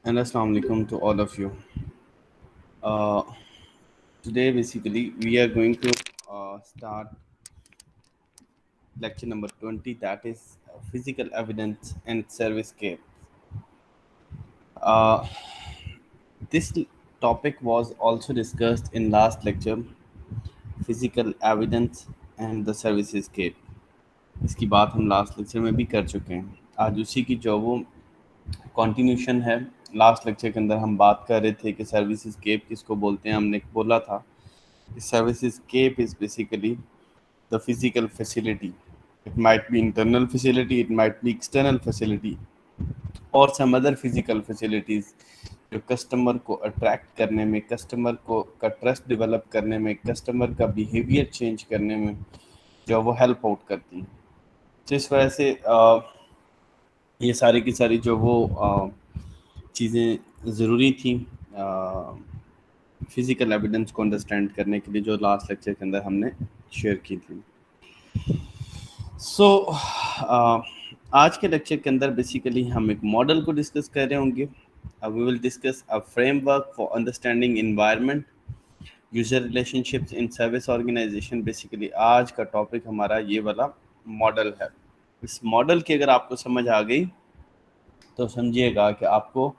And assalamu alaikum to all of you. Uh, Today, basically, we are going to start lecture number 20, that is physical evidence and service care. Uh, this topic was also discussed in last lecture, physical evidence and the services care. इसकी बात हम last lecture में भी कर चुके हैं. आज उसी की जो वो कंटिन्यूशन है. लास्ट लेक्चर के अंदर हम बात कर रहे थे कि सर्विसेज केप किसको बोलते हैं. हमने बोला था services cape is basically the physical facility. It might be internal facility, it might be external facility, or some other physical facilities जो कस्टमर को अट्रैक्ट करने में, कस्टमर को का ट्रस्ट डेवलप करने में, कस्टमर का बिहेवियर चेंज करने में जो वो हेल्प आउट करती हैं. तो इस वजह से ये सारी की सारी जो वो चीज़ें ज़रूरी थी फिजिकल एविडेंस को अंडरस्टैंड करने के लिए, जो लास्ट लेक्चर के अंदर हमने शेयर की थी. सो आज के लेक्चर के अंदर बेसिकली हम एक मॉडल को डिस्कस कर रहे होंगे. We will discuss a framework for understanding environment, user relationships in service organization. Basically आज का टॉपिक हमारा ये वाला मॉडल है. इस मॉडल की अगर आपको समझ आ गई तो समझिएगा कि आपको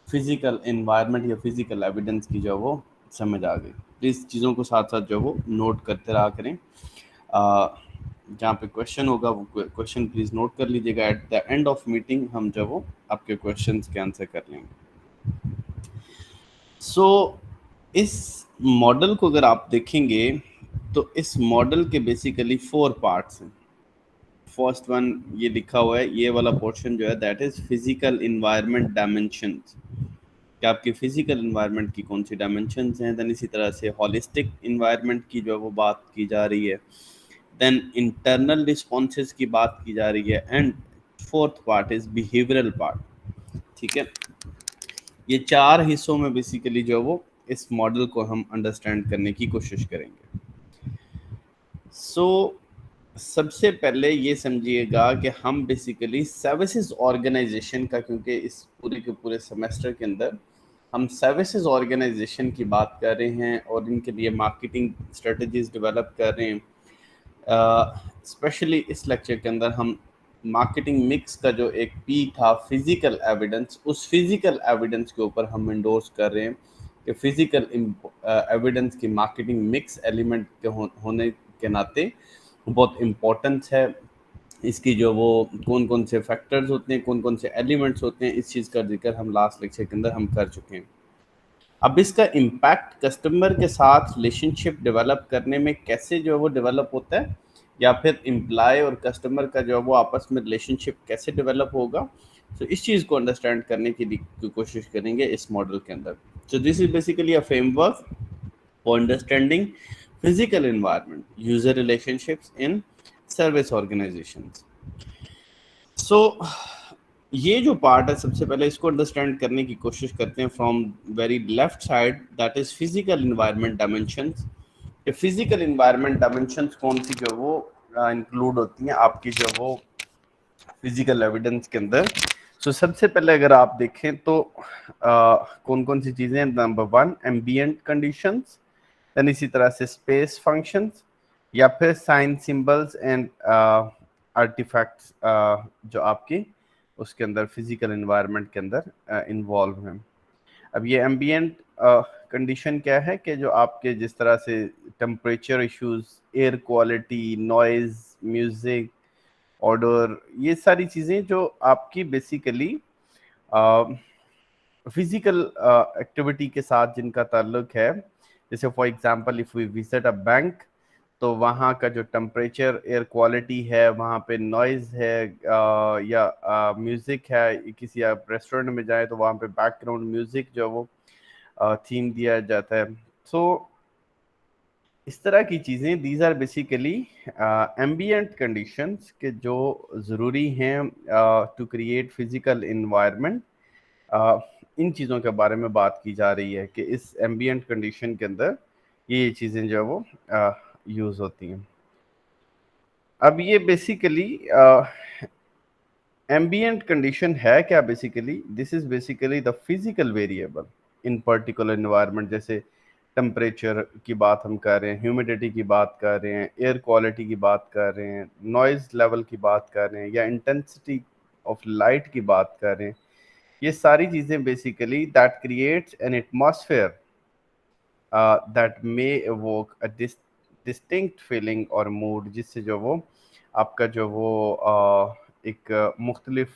फिजिकल एनवायरनमेंट या फिजिकल एविडेंस की जो वो समझ आ गई. प्लीज़ चीज़ों को साथ साथ जो वो नोट करते रहा करें. जहाँ पे क्वेश्चन होगा वो क्वेश्चन प्लीज़ नोट कर लीजिएगा. At the end of meeting हम जो वो आपके क्वेश्चंस के आंसर कर लेंगे. सो इस मॉडल को अगर आप देखेंगे तो इस मॉडल के बेसिकली 4 पार्ट्स हैं. फर्स्ट वन ये लिखा हुआ है, ये वाला पोर्शन जो है that is physical environment dimensions, कि आपकी फिजिकल इन्वायरमेंट की कौन सी डायमेंशंस हैं. देन इसी तरह से हॉलिस्टिक इन्वायरमेंट की जो वो बात की जा रही है. देन इंटरनल रिस्पॉन्सेज की बात की जा रही है. And fourth part is behavioural part. ठीक है, ये 4 हिस्सों में बेसिकली जो वो इस मॉडल को हम अंडरस्टैंड करने की कोशिश करेंगे. सो सबसे पहले ये समझिएगा कि हम बेसिकली सर्विसेज ऑर्गेनाइजेशन का, क्योंकि इस पूरे के पूरे सेमेस्टर के अंदर हम सर्विसेज ऑर्गेनाइजेशन की बात कर रहे हैं और इनके लिए मार्केटिंग स्ट्रेटजीज डेवलप कर रहे हैं. स्पेशली इस लेक्चर के अंदर हम मार्केटिंग मिक्स का जो एक पी था फिजिकल एविडेंस, उस फिजिकल एविडेंस के ऊपर हम इंडोर्स कर रहे हैं कि फिजिकल एविडेंस की मार्केटिंग मिक्स एलिमेंट के होने के नाते बहुत इम्पोर्टेंस है. इसकी जो वो कौन कौन से फैक्टर्स होते हैं, कौन कौन से एलिमेंट्स होते हैं, इस चीज़ का जिक्र हम लास्ट लेक्चर के अंदर हम कर चुके हैं. अब इसका इम्पैक्ट कस्टमर के साथ रिलेशनशिप डेवलप करने में कैसे जो वो डेवलप होता है, या फिर एम्प्लॉय और कस्टमर का जो वो आपस में रिलेशनशिप कैसे डेवलप होगा, तो इस चीज़ को अंडरस्टैंड करने की कोशिश करेंगे इस मॉडल के अंदर. So this is basically a framework for understanding physical environment, user relationships in service organisations. So ये जो पार्ट है, सबसे पहले इसको अंडरस्टैंड करने की कोशिश करते हैं from very left side, that is physical environment dimensions. ये फिजिकल इन्वायरमेंट डायमेंशंस कौन सी जो वो इंक्लूड होती हैं आपकी जो वो फिजिकल एविडेंस के अंदर. सो सबसे पहले अगर आप देखें तो कौन कौन सी चीज़ें. नंबर 1 एम्बियंट कंडीशंस, देन इसी तरह से स्पेस फंक्शंस, या फिर साइन सिंबल्स एंड आर्टिफैक्ट्स जो आपकी उसके अंदर फिजिकल एनवायरनमेंट के अंदर इन्वॉल्व हैं. अब ये एम्बियंट कंडीशन क्या है कि जो आपके जिस तरह से temperature issues, air quality, noise, music, order, ये सारी चीज़ें जो आपकी बेसिकली फिजिकल एक्टिविटी के साथ जिनका ताल्लुक है. जैसे for example if we visit a bank, तो वहाँ का जो टेम्परेचर, एयर क्वालिटी है, वहाँ पे नॉइज़ है, या म्यूज़िक है. किसी आप रेस्टोरेंट में जाए तो वहाँ पे बैकग्राउंड म्यूज़िक जो वो थीम दिया जाता है. सो इस तरह की चीज़ें, these are basically ambient conditions के जो ज़रूरी हैं टू क्रिएट फिजिकल इन्वायरमेंट. इन चीज़ों के बारे में बात की जा रही है कि इस एम्बियंट कंडीशन के अंदर ये चीज़ें जो है वो यूज़ होती हैं. अब ये बेसिकली एम्बियंट कंडीशन है क्या? Basically this is basically the physical variable in particular environment. जैसे टेम्परेचर की बात हम कर रहे हैं, ह्यूमिडिटी की बात कर रहे हैं, एयर क्वालिटी की बात कर रहे हैं, नॉइज लेवल की बात कर रहे हैं, या इंटेंसिटी ऑफ लाइट की बात कर रहे हैं। ये सारी चीज़ें basically that creates an atmosphere that may evoke a distinct feeling और मूड, जिससे जो वो आपका जो वो एक मुख्तलिफ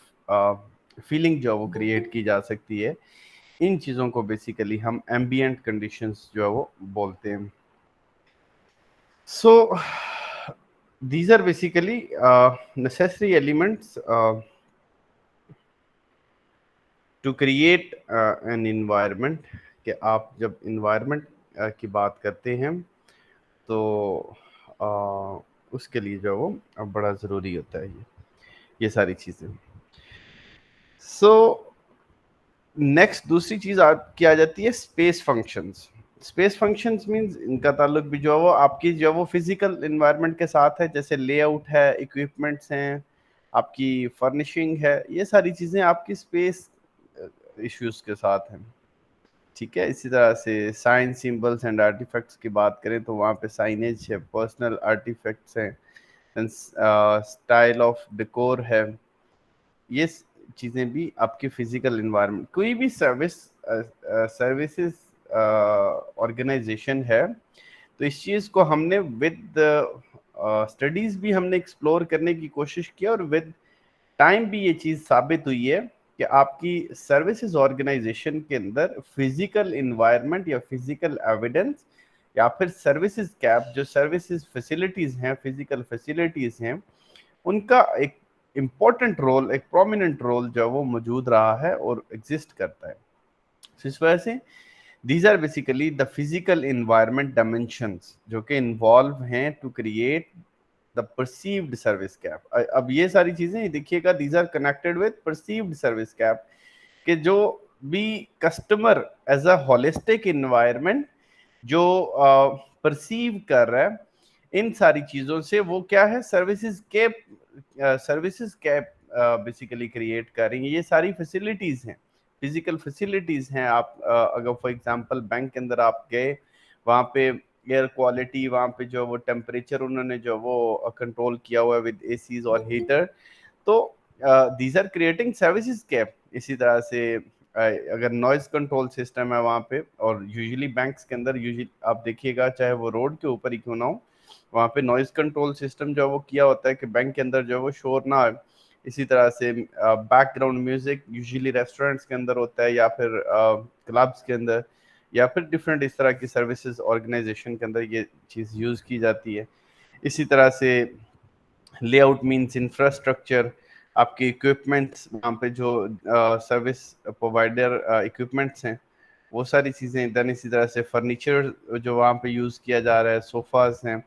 फीलिंग जो वो क्रिएट की जा सकती है। इन चीज़ों को बेसिकली हम एम्बियंट कंडीशंस जो है वो बोलते हैं। सो these are basically necessary elements to create an environment। कि आप जब environment की बात करते हैं तो उसके लिए जो वो बड़ा ज़रूरी होता है ये सारी चीज़ें। सो नेक्स्ट दूसरी चीज़ आपकी आ जाती है space functions. Space functions means इनका ताल्लुक भी जो है वो आपकी जो वो फिजिकल इन्वायरमेंट के साथ है। जैसे लेआउट है, इक्विपमेंट्स हैं, आपकी फर्निशिंग है, ये सारी चीज़ें आपकी स्पेस इश्यूज के साथ हैं। ठीक है, इसी तरह से साइन सिंबल्स एंड आर्टिफैक्ट्स की बात करें तो वहाँ पे साइनेज है, पर्सनल आर्टिफैक्ट्स हैं, स्टाइल ऑफ डेकोर है। ये चीज़ें भी आपके फिजिकल इन्वायरमेंट। कोई भी सर्विसेज ऑर्गेनाइजेशन है तो इस चीज़ को हमने विद स्टडीज़ भी हमने एक्सप्लोर करने की कोशिश की, और विद टाइम भी ये चीज़ साबित हुई है कि आपकी सर्विसेज ऑर्गेनाइजेशन के अंदर फिजिकल इन्वायरमेंट या फिजिकल एविडेंस या फिर सर्विसेज कैप, जो सर्विसेज फैसिलिटीज़ हैं, फिजिकल फैसिलिटीज़ हैं, उनका एक इम्पोर्टेंट रोल, एक प्रोमिनेंट रोल जो है वो मौजूद रहा है और एग्जिस्ट करता है। तो इस वजह से these are basically the physical environment dimensions जो कि इन्वॉल्व हैं to create the perceived service scape. अब ये सारी चीजें देखिएगा, these are connected with perceived service scape, कि जो भी customer as a holistic environment जो परसीव कर रहा है इन सारी चीजों से, वो क्या है, सर्विसेज कैप बेसिकली क्रिएट कर रही है। ये सारी फैसिलिटीज हैं, फिजिकल फैसिलिटीज हैं। आप अगर फॉर एग्जांपल बैंक के अंदर आप गए, वहाँ पे एयर क्वालिटी, वहाँ पे जो वो टेम्परेचर उन्होंने जो वो कंट्रोल किया हुआ है विद एसीज और हीटर, तो these are creating services scape. इसी तरह से अगर नॉइज कंट्रोल सिस्टम है वहाँ पे, और यूजुअली बैंक्स के अंदर यूजुअली आप देखिएगा चाहे वो रोड के ऊपर ही क्यों ना हो, वहाँ पे नॉइज कंट्रोल सिस्टम जो है वो किया होता है कि बैंक के अंदर जो है वो शोर ना आए। इसी तरह से बैकग्राउंड म्यूजिक यूजुअली रेस्टोरेंट्स के अंदर होता है, या फिर क्लब्स के अंदर, या फिर डिफरेंट इस तरह की सर्विसेज ऑर्गेनाइजेशन के अंदर ये चीज़ यूज़ की जाती है। इसी तरह से लेआउट मींस इंफ्रास्ट्रक्चर, आपके इक्विपमेंट्स, वहाँ पे जो सर्विस प्रोवाइडर इक्विपमेंट्स हैं वो सारी चीज़ें। देन इसी तरह से फर्नीचर जो वहाँ पे यूज़ किया जा रहा है, सोफाज हैं।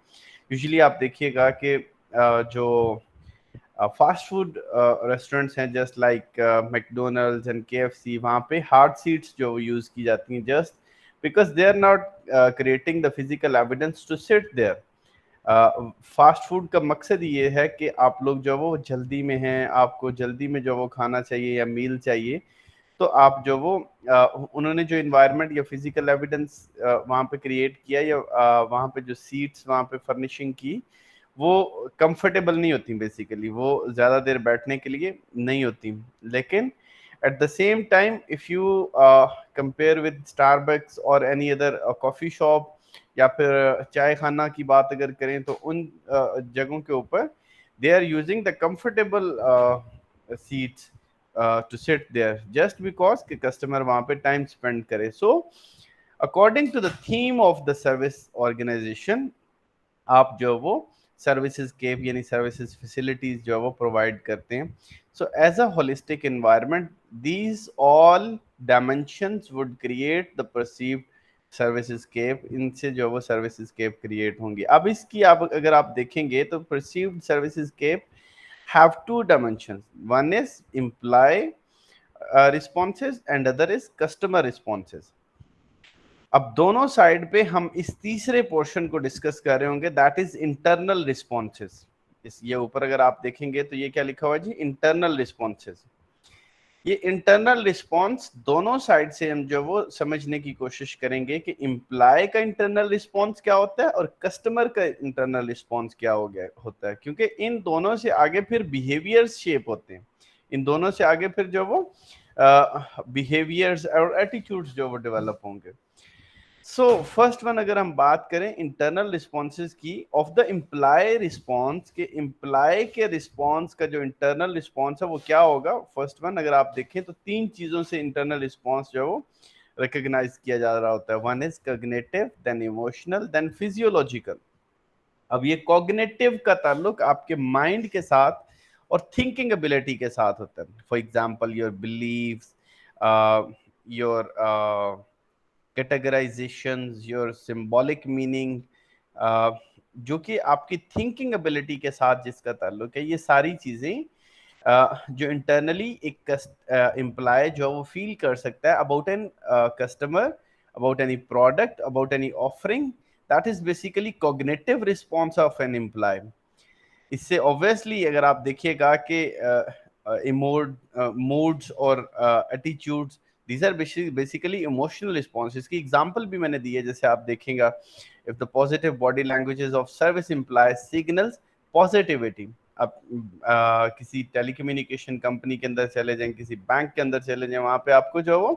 यूजुअली आप देखिएगा कि जो फास्ट फूड रेस्टोरेंट्स हैं just like McDonald's and KFC, वहाँ पे हार्ड सीट्स जो यूज़ की जाती हैं just because they are not creating the physical evidence to sit there. Fast food का मकसद ये है कि आप लोग जो वो जल्दी में हैं, आपको जल्दी में जो वो खाना चाहिए या मील चाहिए, तो आप जो वो उन्होंने जो इन्वायरमेंट या फिजिकल एविडेंस वहाँ पे क्रिएट किया, या वहाँ पे जो सीट्स वहाँ पे फर्निशिंग की, वो कंफर्टेबल नहीं होती बेसिकली, वो ज़्यादा देर बैठने के लिए नहीं होती। लेकिन at the same time if you compare with Starbucks और एनी अदर कॉफ़ी शॉप या फिर चाय खाना की बात अगर करें, तो उन जगहों के ऊपर they are using the comfortable seats to sit there just because कि कस्टमर वहाँ पे टाइम स्पेंड करे। So according to the theme of the service organization, आप जो वो सर्विसेज केप यानी सर्विसेज फैसिलिटीज जो है वो प्रोवाइड करते हैं। So as a holistic environment these all dimensions would create the perceived services scape. इनसे जो वो सर्विसेज केप क्रिएट होंगी। अब इसकी आप अगर आप देखेंगे तो perceived services scape have two dimensions. One is employee responses and other is customer responses. अब दोनों साइड पे हम इस तीसरे पोर्शन को डिस्कस कर रहे होंगे, दैट इज इंटरनल रिस्पॉन्सेस। इस ये ऊपर अगर आप देखेंगे तो ये क्या लिखा हुआ है जी, इंटरनल रिस्पॉन्सेज। ये इंटरनल रिस्पॉन्स दोनों साइड से हम जो वो समझने की कोशिश करेंगे कि इम्प्लाई का इंटरनल रिस्पॉन्स क्या होता है और कस्टमर का इंटरनल रिस्पॉन्स क्या हो गया होता है, क्योंकि इन दोनों से आगे फिर बिहेवियर्स शेप होते हैं, इन दोनों से आगे फिर जो वो बिहेवियर्स और एटीट्यूड्स जो वो डेवलप होंगे। सो फर्स्ट वन अगर हम बात करें इंटरनल रिस्पॉन्सेज की ऑफ द इम्प्लाई रिस्पॉन्स के, इम्प्लाई के रिस्पॉन्स का जो इंटरनल रिस्पॉन्स है वो क्या होगा। फर्स्ट वन अगर आप देखें तो तीन चीजों से इंटरनल रिस्पॉन्स जो है वो रिकॉग्नाइज किया जा रहा होता है। One is cognitive, then emotional, then physiological. अब ये कॉग्निटिव का ताल्लुक आपके माइंड के साथ और थिंकिंग एबिलिटी के साथ होता है। For example your beliefs, your categorisations, your symbolic meaning, जो कि आपकी थिंकिंग एबिलिटी के साथ जिसका ताल्लुक है, ये सारी चीजें जो इंटरनली एक एम्प्लॉय जो वो फील कर सकता है about an customer, about any product, about any offering, that is basically cognitive response of an employee. इससे ऑब्वियसली अगर आप देखिएगा कि मूड्स और attitudes, these are basically emotional responses की एग्जांपल भी मैंने दी है। जैसे आप देखेंगे, if the positive body languages of service employees signals positivity. अब किसी टेलीकम्युनिकेशन कंपनी के अंदर चले जाएं, किसी बैंक के अंदर चले जाएं, वहां पे आपको जो वो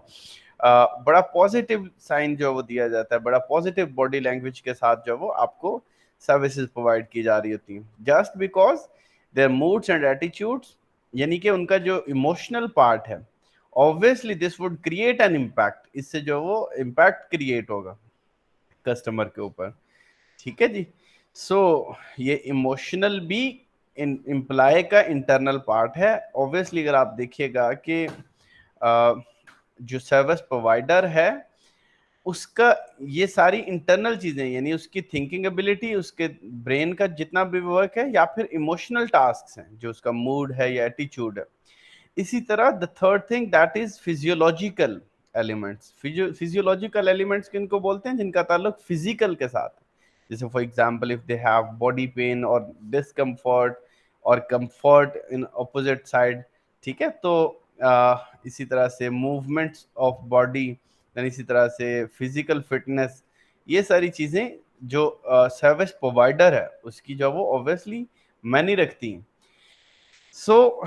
बड़ा पॉजिटिव साइन जो वो दिया जाता है, बड़ा पॉजिटिव बॉडी लैंग्वेज के साथ जो वो आपको सर्विसेज प्रोवाइड की जा रही होती हैं, just because their moods and attitudes, यानी कि उनका जो इमोशनल पार्ट है, obviously this would create an impact, इससे जो वो इम्पैक्ट क्रिएट होगा कस्टमर के ऊपर। ठीक है जी। सो ये इमोशनल भी इम्प्लाई का इंटरनल पार्ट है। ऑब्वियसली अगर आप देखिएगा कि जो सर्विस प्रोवाइडर है उसका ये सारी इंटरनल चीजें, यानी उसकी थिंकिंग एबिलिटी, उसके ब्रेन का जितना भी वर्क है, या फिर इमोशनल टास्क हैं, जो उसका मूड है या एटीट्यूड है। इसी तरह the third thing that is physiological elements. Physiological elements किनको बोलते हैं? जिनका ताल्लुक फिजिकल के साथ। जैसे for example if they have body pain और डिस्कम्फर्ट और कंफर्ट इन अपोजिट साइड, ठीक है, तो इसी तरह से मूवमेंट्स ऑफ बॉडी, इसी तरह से फिजिकल फिटनेस, ये सारी चीजें जो सर्विस प्रोवाइडर है उसकी जो वो ऑब्वियसली मायने रखती हैं। सो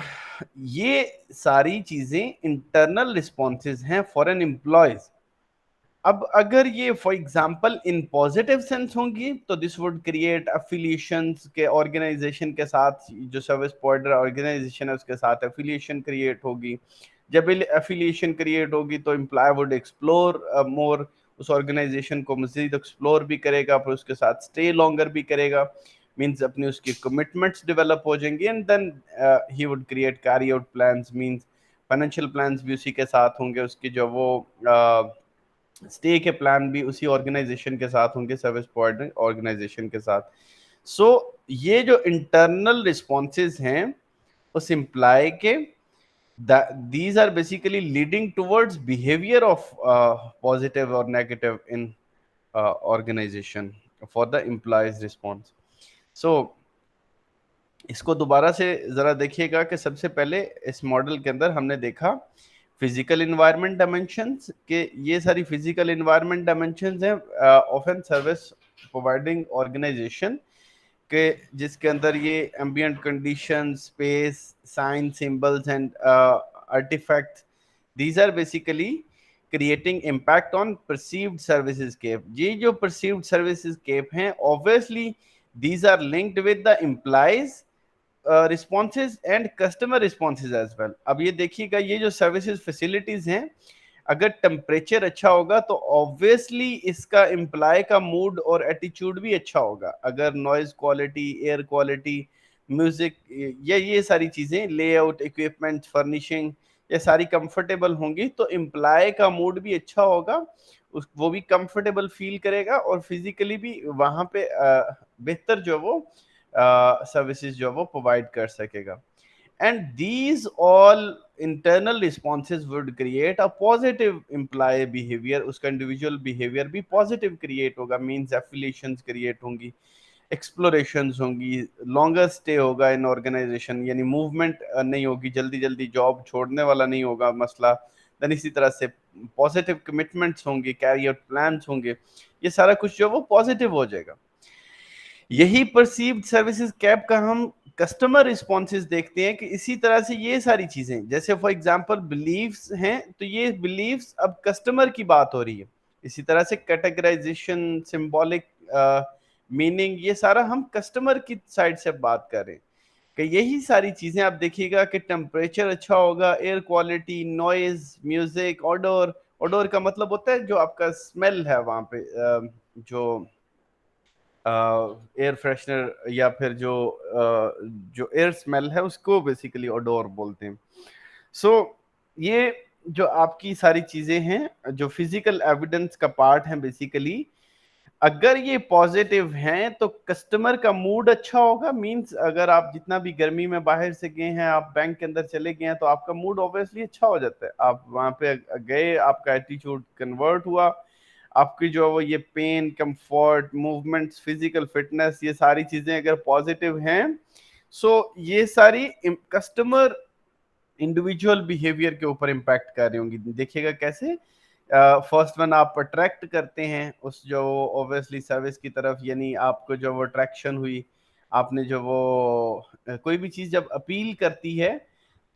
ये सारी चीजें इंटरनल रिस्पॉन्सेज हैं फॉर एन एम्प्लॉयज। अब अगर ये for example in positive sense होंगी तो दिस वुड क्रिएट एफिलिएशंस के ऑर्गेनाइजेशन के साथ, जो सर्विस प्रोवाइडर ऑर्गेनाइजेशन है उसके साथ एफिलिएशन क्रिएट होगी। जब एफिलिएशन क्रिएट होगी तो एम्प्लॉय वुड एक्सप्लोर मोर, उस ऑर्गेनाइजेशन को मजीद एक्सप्लोर भी करेगा, फिर उसके साथ स्टे लॉन्गर भी करेगा, मीन्स अपनी उसकी कमिटमेंट्स डेवलप हो जाएंगी, and then he would create carry out plans, means financial plans भी उसी के साथ होंगे, उसकी जो वो स्टे के प्लान भी उसी ऑर्गेनाइजेशन के साथ होंगे, सर्विस प्रोवाइडर ऑर्गेनाइजेशन के साथ। सो ये जो इंटरनल रिस्पॉन्सेज हैं उस एम्प्लॉय के, these are basically leading towards behavior of positive or negative in organization for the employees response. So इसको दोबारा से जरा देखिएगा कि सबसे पहले इस मॉडल के अंदर हमने देखा फिजिकल इन्वायरमेंट डायमेंशंस के, ये सारी फिजिकल इन्वायरमेंट डायमेंशंस हैं of an service providing organization के, जिसके अंदर ये ambient condition, space, sign, symbols and artifacts, these are basically creating impact on perceived services scape. ये जो परसीव्ड सर्विसेज केप हैं obviously these are linked with the employees responses and customer responses as well. अब ये देखिएगा, ये जो services facilities हैं, अगर टेम्परेचर अच्छा होगा तो ऑब्वियसली इसका एम्प्लॉय का मूड और एटीट्यूड भी अच्छा होगा। अगर noise quality, air quality, music, ये सारी चीजें, लेआउट, इक्विपमेंट, फर्निशिंग, ये सारी कंफर्टेबल होंगी तो एम्प्लॉय का मूड भी अच्छा होगा, वो भी कंफर्टेबल फील करेगा और फिजिकली भी वहां पे बेहतर जो वो सर्विसेज जो वो प्रोवाइड कर सकेगा। And these all internal responses would create a positive employee behavior, उसका individual behavior भी positive create होगा, means affiliations create होंगी, एक्सप्लोरेशंस होंगी, लॉन्गर स्टे होगा इन ऑर्गेनाइजेशन, यानी मूवमेंट नहीं होगी, जल्दी जल्दी जॉब छोड़ने वाला नहीं होगा मसला। देन इसी तरह से पॉजिटिव कमिटमेंट्स होंगे, कैरियर प्लान्स होंगे, ये सारा कुछ जो वो पॉजिटिव हो जाएगा। यही परसीव्ड सर्विसेज कैप का हम कस्टमर रिस्पॉन्सेज देखते हैं कि इसी तरह से ये सारी चीजें, जैसे फॉर एग्जांपल बिलीव्स हैं, तो ये बिलीव्स अब कस्टमर की बात हो रही है। इसी तरह से कैटेगराइजेशन, सिंबॉलिक मीनिंग, ये सारा हम कस्टमर की साइड से बात कर रहे हैं कि यही सारी चीजें आप देखिएगा कि टेम्परेचर अच्छा होगा, एयर क्वालिटी, नॉइज, म्यूजिक, ऑडोर। ऑडोर का मतलब होता है जो आपका स्मेल है वहां पे, जो एयर फ्रेशनर या फिर जो एयर स्मेल है उसको बेसिकली ओडोर बोलते हैं। सो ये जो आपकी सारी चीजें हैं जो फिजिकल एविडेंस का पार्ट है बेसिकली, अगर ये पॉजिटिव हैं तो कस्टमर का मूड अच्छा होगा। मींस अगर आप जितना भी गर्मी में बाहर से गए हैं, आप बैंक के अंदर चले गए हैं, तो आपका मूड ऑब्वियसली अच्छा हो जाता है। आप वहां पे गए, आपका एटीट्यूड कन्वर्ट हुआ, आपकी जो वो ये pain, comfort, movements, physical fitness, ये सारी चीजें अगर पॉजिटिव हैं, सो ये सारी कस्टमर इंडिविजुअल बिहेवियर के ऊपर इम्पैक्ट कर रही होंगी। देखिएगा कैसे, फर्स्ट वन, आप अट्रैक्ट करते हैं उस जो ऑब्वियसली सर्विस की तरफ, यानी आपको जो वो अट्रैक्शन हुई, आपने जो वो कोई भी चीज जब अपील करती है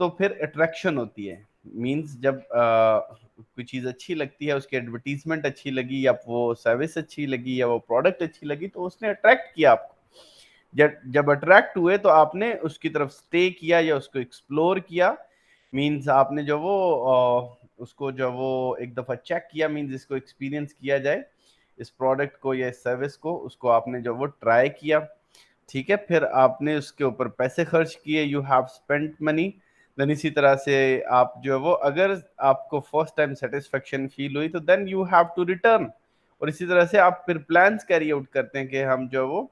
तो फिर अट्रैक्शन होती है। मींस जब कोई चीज अच्छी लगती है, उसकी एडवर्टीजमेंट अच्छी लगी, या वो सर्विस अच्छी लगी, या वो प्रोडक्ट अच्छी लगी, तो उसने अट्रैक्ट किया आपको। जब अट्रैक्ट हुए तो आपने उसकी तरफ स्टे किया या उसको एक्सप्लोर किया। मींस आपने जो वो उसको जो वो एक दफा चेक किया, मींस इसको एक्सपीरियंस किया जाए, इस प्रोडक्ट को या इस सर्विस को, उसको आपने जो वो ट्राई किया, ठीक है, फिर आपने उसके ऊपर पैसे खर्च किए, you have spent money. Then इसी तरह से आप जो वो, अगर आपको फर्स्ट टाइम सेटिस्फेक्शन फील हुई तो then you have to return. और इसी तरह से आप फिर प्लान्स कैरी आउट करते हैं कि हम जो वो,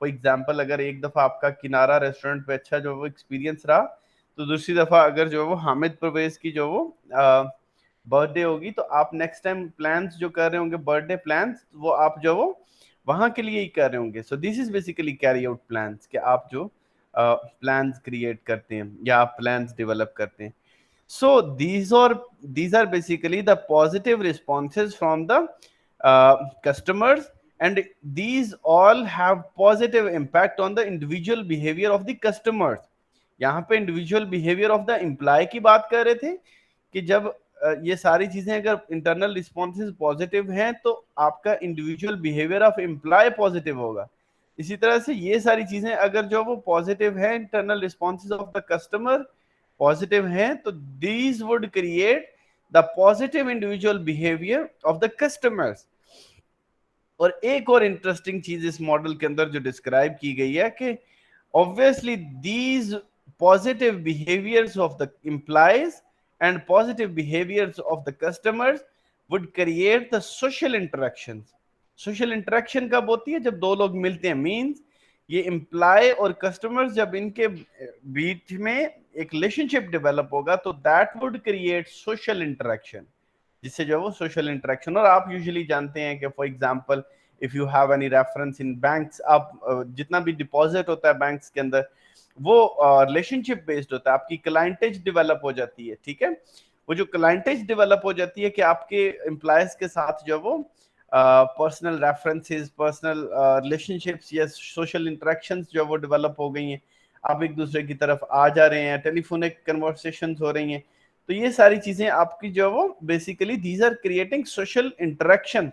फॉर एग्जांपल अगर एक दफा आपका किनारा रेस्टोरेंट पे अच्छा जो वो एक्सपीरियंस रहा, तो दूसरी दफा अगर जो वो हामिद परवेज की जो वो बर्थडे होगी, तो आप नेक्स्ट टाइम प्लान्स जो कर रहे होंगे, बर्थडे प्लान्स, वो आप जो वो वहां के लिए ही कर रहे होंगे। सो this is basically carry out plans, कि आप जो प्लान्स क्रिएट करते हैं या आप प्लान्स डेवलप करते हैं। So these are basically the positive responses from the customers, and these all have positive impact on the individual behavior of the customers. यहाँ पे individual behaviour of the employee की बात कर रहे थे कि जब ये सारी चीजें अगर इंटरनल रिस्पॉन्सेज पॉजिटिव हैं तो आपका individual behaviour of employee positive होगा। इसी तरह से ये सारी चीजें अगर जो वो पॉजिटिव है, internal responses of the customer positive हैं, तो these would create the positive individual behaviour of the customers. और एक और इंटरेस्टिंग चीज इस मॉडल के अंदर जो डिस्क्राइब की गई है कि obviously these positive behaviors of the employees and positive behaviors of the customers would create the social interactions. social interaction कब होती है? जब दो लोग मिलते हैं। मीन्स ये एम्प्लॉय और कस्टमर्स जब इनके बीच में एक रिलेशनशिप डेवलप होगा तो that would create social interaction, जिससे जो वो सोशल इंटरेक्शन। और आप यूजुअली जानते हैं कि for example if you have any reference in banks, आप जितना भी डिपॉजिट होता है बैंक्स के अंदर वो रिलेशनशिप बेस्ड होता है, आपकी क्लाइंटेज डेवलप हो जाती है, ठीक है। वो जो क्लाइंटेज डेवलप हो जाती है कि आपके एम्प्लॉयज के साथ जो वो पर्सनल रेफरेंसेस, पर्सनल रिलेशनशिप्स या सोशल इंटरेक्शंस जो वो डेवलप हो गई हैं, आप एक दूसरे की तरफ आ जा रहे हैं, टेलीफोनिक कन्वर्सेशंस हो रही हैं, तो ये सारी चीजें आपकी जो वो basically these are creating social interactions,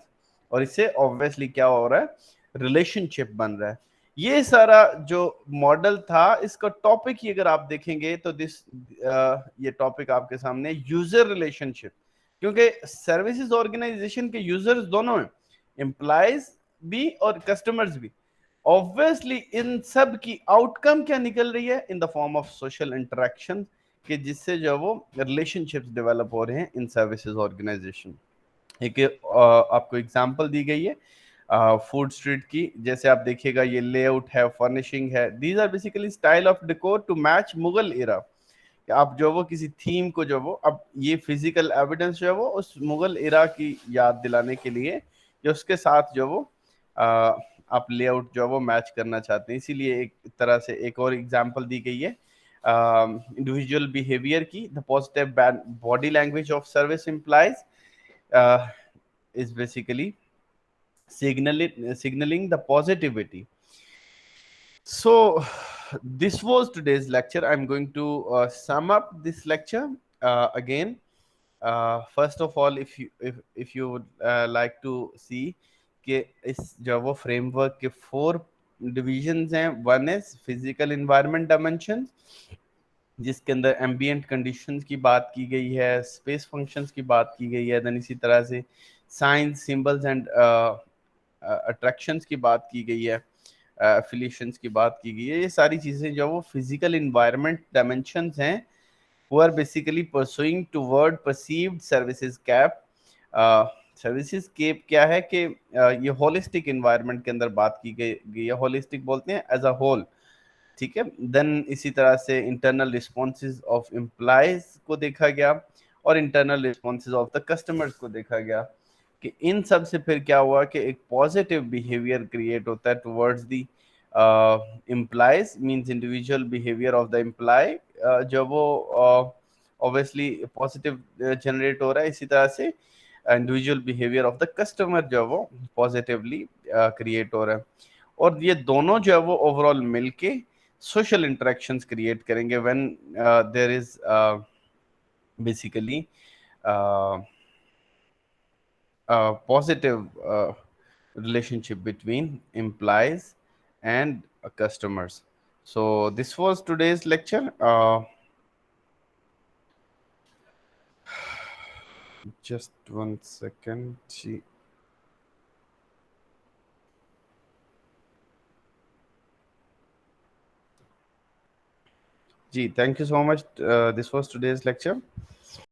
और इससे ऑब्वियसली क्या हो रहा है? रिलेशनशिप बन रहा है। ये सारा जो मॉडल था, इसका टॉपिक ही अगर आप देखेंगे तो ये टॉपिक आपके सामने यूजर रिलेशनशिप, क्योंकि सर्विसेज ऑर्गेनाइजेशन के यूजर्स दोनों हैं, एम्प्लॉयज भी और कस्टमर्स भी। ऑब्वियसली इन सब की आउटकम क्या निकल रही है? In the form of social interaction, कि जिससे जो वो रिलेशनशिप्स डेवलप हो रहे हैं इन सर्विसेज ऑर्गेनाइजेशन। एक आपको एग्जांपल दी गई है फूड स्ट्रीट की। जैसे आप देखिएगा ये लेआउट है, फर्निशिंग है, these are basically style of decor to match Mughal era. आप जो वो किसी थीम को जो वो, अब ये फिजिकल एविडेंस जो है वो उस मुगल एरा की याद दिलाने के लिए, जो उसके साथ जो वो आप लेआउट जो है वो मैच करना चाहते हैं। इसीलिए एक तरह से एक और एग्जांपल दी गई है इंडिविजुअल बिहेवियर की। The positive body language of service implies is basically signaling the positivity. So this was today's lecture. I'm going to sum up this lecture again. First of all, if you would like to see कि इस जो वो framework के 4 divisions हैं, one is physical environment dimension, जिसके अंदर ambient conditions की बात की गई है, स्पेस फंक्शंस की बात की गई है, देन इसी तरह से साइंस, सिंबल्स एंड अट्रैक्शंस की बात की गई है, एफिलिएशंस की बात की गई है। ये सारी चीज़ें जो वो फिजिकल इन्वायरमेंट डायमेंशंस हैं, वो are basically pursuing toward perceived services scape. Services scape क्या है कि ये होलिस्टिक इन्वायरमेंट के अंदर बात की गई है। होलिस्टिक बोलते हैं एज अ होल, ठीक है। देन इसी तरह से इंटरनल रिस्पॉन्सेज ऑफ एम्प्लॉयज को देखा गया और internal responses of the customers को देखा गया कि इन सब से फिर क्या हुआ कि एक पॉजिटिव बिहेवियर क्रिएट होता है towards the employees, means individual behaviour of the employee जो वो ऑब्वियसली पॉजिटिव जनरेट हो रहा है। इसी तरह से individual behaviour of the customer जो वो पॉजिटिवली क्रिएट हो रहा है। और ये दोनों जो है वो ओवरऑल मिलके social interactions create करेंगे when there is basically uh, a positive relationship between employees and customers. So this was today's lecture. Just one second. Ji, thank you so much. This was today's lecture.